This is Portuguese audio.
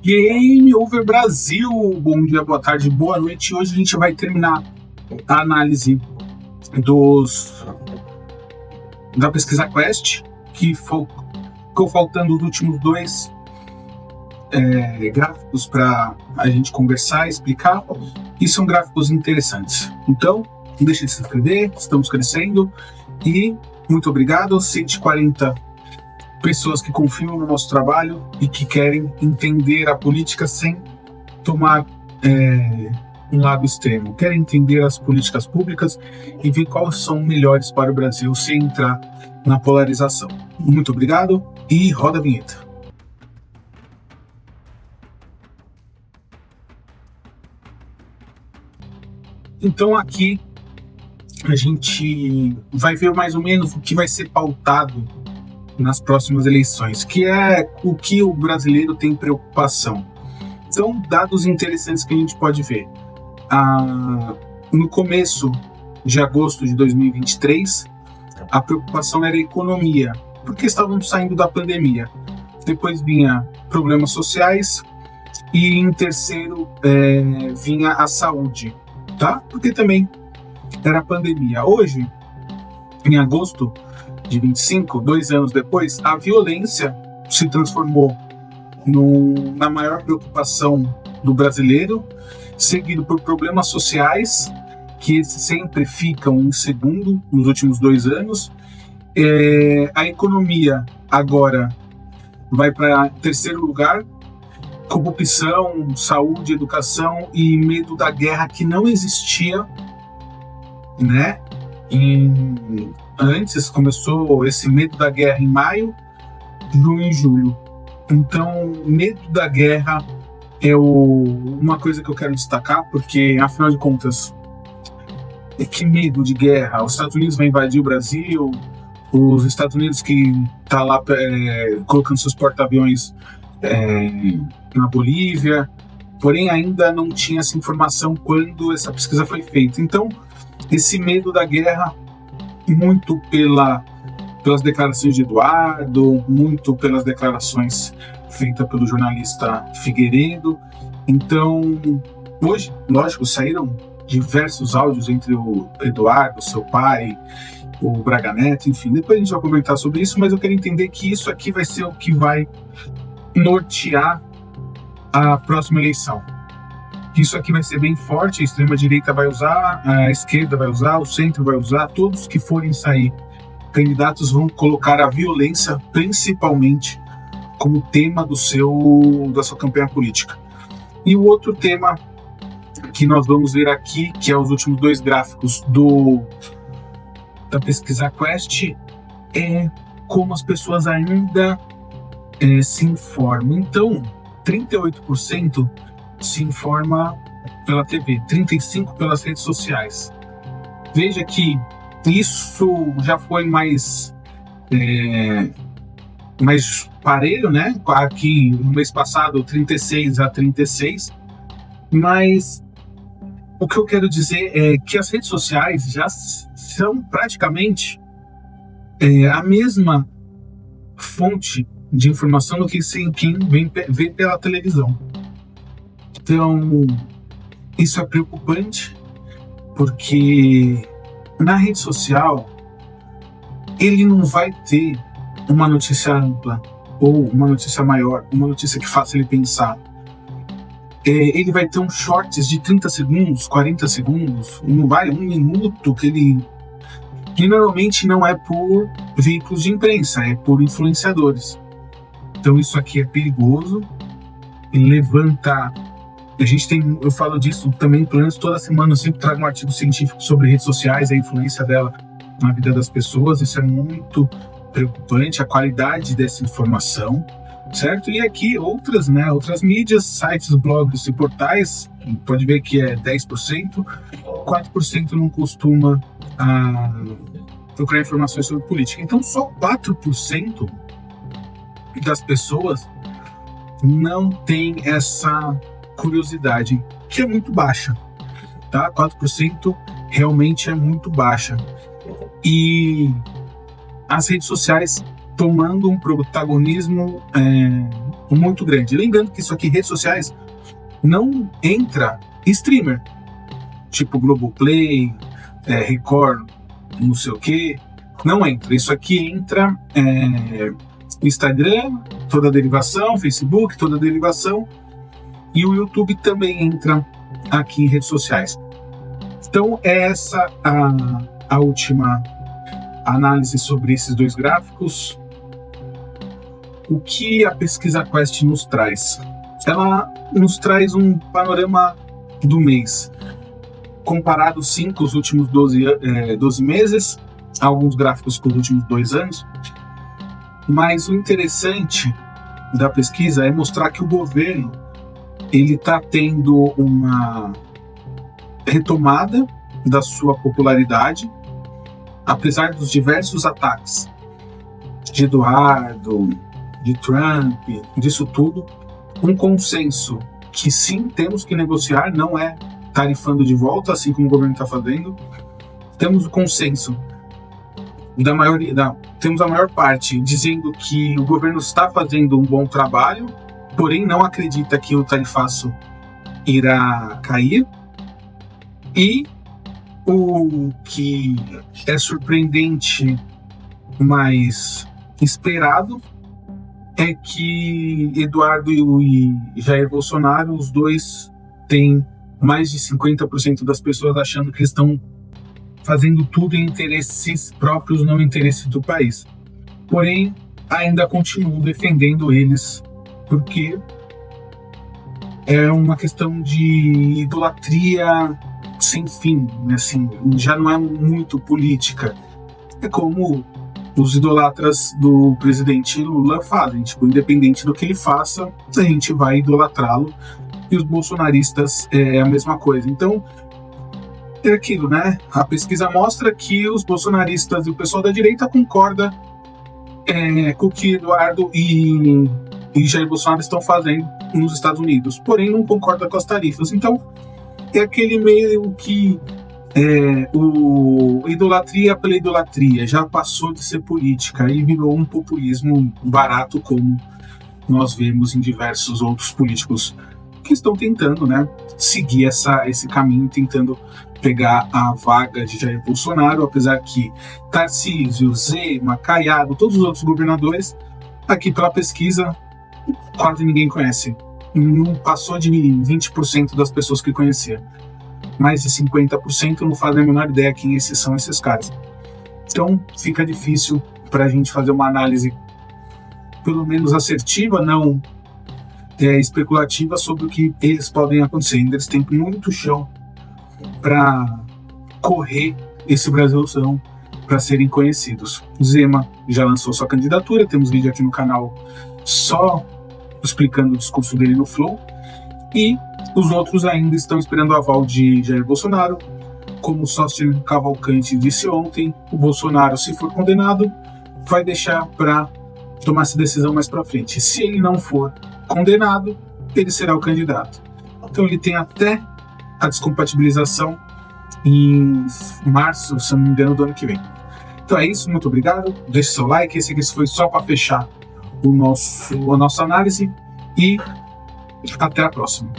Game Over Brasil! Bom dia, boa tarde, boa noite. Hoje a gente vai terminar a análise da pesquisa Quest, que ficou faltando os últimos dois gráficos para a gente conversar e explicar, e são gráficos interessantes. Então, não deixe de se inscrever, estamos crescendo, e muito obrigado, 140 pessoas que confiam no nosso trabalho e que querem entender a política sem tomar um lado extremo. Querem entender as políticas públicas e ver quais são melhores para o Brasil sem entrar na polarização. Muito obrigado e roda a vinheta. Então aqui a gente vai ver mais ou menos o que vai ser pautado nas próximas eleições, que é o que o brasileiro tem preocupação. São dados interessantes que a gente pode ver. No começo de agosto de 2023, a preocupação era a economia, porque estávamos saindo da pandemia. Depois vinha problemas sociais e em terceiro vinha a saúde, tá? Porque também era a pandemia. Hoje, em agosto de 25, 2 anos depois, a violência se transformou na maior preocupação do brasileiro, seguido por problemas sociais, que esses sempre ficam em segundo nos últimos 2 anos. A economia agora vai para terceiro lugar, corrupção, saúde, educação e medo da guerra que não existia, né? Antes começou esse medo da guerra em maio, junho e julho. Então, medo da guerra é uma coisa que eu quero destacar, porque, afinal de contas, que medo de guerra? Os Estados Unidos vão invadir o Brasil, os Estados Unidos que tá lá colocando seus porta-aviões na Bolívia, porém ainda não tinha essa informação quando essa pesquisa foi feita. Então, esse medo da guerra, muito pelas declarações de Eduardo, muito pelas declarações feitas pelo jornalista Figueiredo. Então, hoje, lógico, saíram diversos áudios entre o Eduardo, seu pai, o Braga Neto, enfim. Depois a gente vai comentar sobre isso, mas eu quero entender que isso aqui vai ser o que vai nortear a próxima eleição. Isso aqui vai ser bem forte, a extrema-direita vai usar, a esquerda vai usar, o centro vai usar, todos que forem sair candidatos vão colocar a violência principalmente como tema da sua campanha política. E o outro tema que nós vamos ver aqui, que é os últimos 2 gráficos da pesquisa Quest, é como as pessoas ainda se informam. Então, 38% se informa pela TV, 35% pelas redes sociais. Veja que isso já foi mais parelho, né? Aqui no mês passado 36-36, mas o que eu quero dizer é que as redes sociais já são praticamente a mesma fonte de informação do que quem vê pela televisão. Então, isso é preocupante, porque na rede social ele não vai ter uma notícia ampla ou uma notícia maior, uma notícia que faça ele pensar. Ele vai ter uns shorts de 30 segundos, 40 segundos, não vale 1 minuto, que normalmente não é por veículos de imprensa, é por influenciadores. Então isso aqui é perigoso, levanta... eu falo disso também, pelo menos toda semana eu sempre trago um artigo científico sobre redes sociais, a influência dela na vida das pessoas. Isso é muito preocupante, a qualidade dessa informação, certo? E aqui outras mídias, sites, blogs e portais, pode ver que é 10%, 4% não costuma procurar informações sobre política. Então só 4% das pessoas não tem essa curiosidade, que é muito baixa, tá? 4% realmente é muito baixa. E as redes sociais tomando um protagonismo muito grande. Lembrando que isso aqui, redes sociais, não entra streamer, tipo Globoplay, Record, não sei o que, não entra. Isso aqui entra Instagram, toda a derivação, Facebook, toda a derivação, e o YouTube também entra aqui em redes sociais. Então, essa a última análise sobre esses dois gráficos. O que a pesquisa Quest nos traz? Ela nos traz um panorama do mês, comparado sim com os últimos 12 meses, alguns gráficos com os últimos 2 anos, mas o interessante da pesquisa é mostrar que o governo ele está tendo uma retomada da sua popularidade, apesar dos diversos ataques de Eduardo, de Trump, disso tudo, um consenso que sim, temos que negociar, não é tarifando de volta, assim como o governo está fazendo. Temos o consenso da maioria, temos a maior parte dizendo que o governo está fazendo um bom trabalho, porém não acredita que o tarifaço irá cair. E o que é surpreendente, mas esperado, é que Eduardo e Jair Bolsonaro, os dois têm mais de 50% das pessoas achando que estão fazendo tudo em interesses próprios, não em interesses do país. Porém, ainda continuo defendendo eles, porque é uma questão de idolatria sem fim, assim, já não é muito política. É como os idolatras do presidente Lula fazem, tipo, independente do que ele faça, a gente vai idolatrá-lo, e os bolsonaristas é a mesma coisa. Então, é aquilo, né? A pesquisa mostra que os bolsonaristas e o pessoal da direita concorda com o que Eduardo e Jair Bolsonaro estão fazendo nos Estados Unidos, porém não concorda com as tarifas. Então, é aquele meio que o idolatria pela idolatria já passou de ser política e virou um populismo barato, como nós vemos em diversos outros políticos que estão tentando, né, seguir esse caminho, tentando pegar a vaga de Jair Bolsonaro, apesar que Tarcísio, Zema, Caiado, todos os outros governadores, aqui pela pesquisa, quase ninguém conhece. Não passou de 20% das pessoas que conhecia. Mais de 50% não fazem a menor ideia quem são esses caras. Então fica difícil para a gente fazer uma análise pelo menos assertiva, não especulativa, sobre o que eles podem acontecer. Eles têm muito chão para correr esse Brasilzão para serem conhecidos. Zema já lançou sua candidatura, temos vídeo aqui no canal só explicando o discurso dele no Flow, e os outros ainda estão esperando o aval de Jair Bolsonaro. Como o sócio Cavalcante disse ontem, o Bolsonaro, se for condenado, vai deixar para tomar essa decisão mais para frente. Se ele não for condenado, ele será o candidato. Então ele tem até a descompatibilização em março, se não me engano, do ano que vem. Então é isso, muito obrigado. Deixe seu like. Esse aqui foi só para fechar a nossa análise, e até a próxima.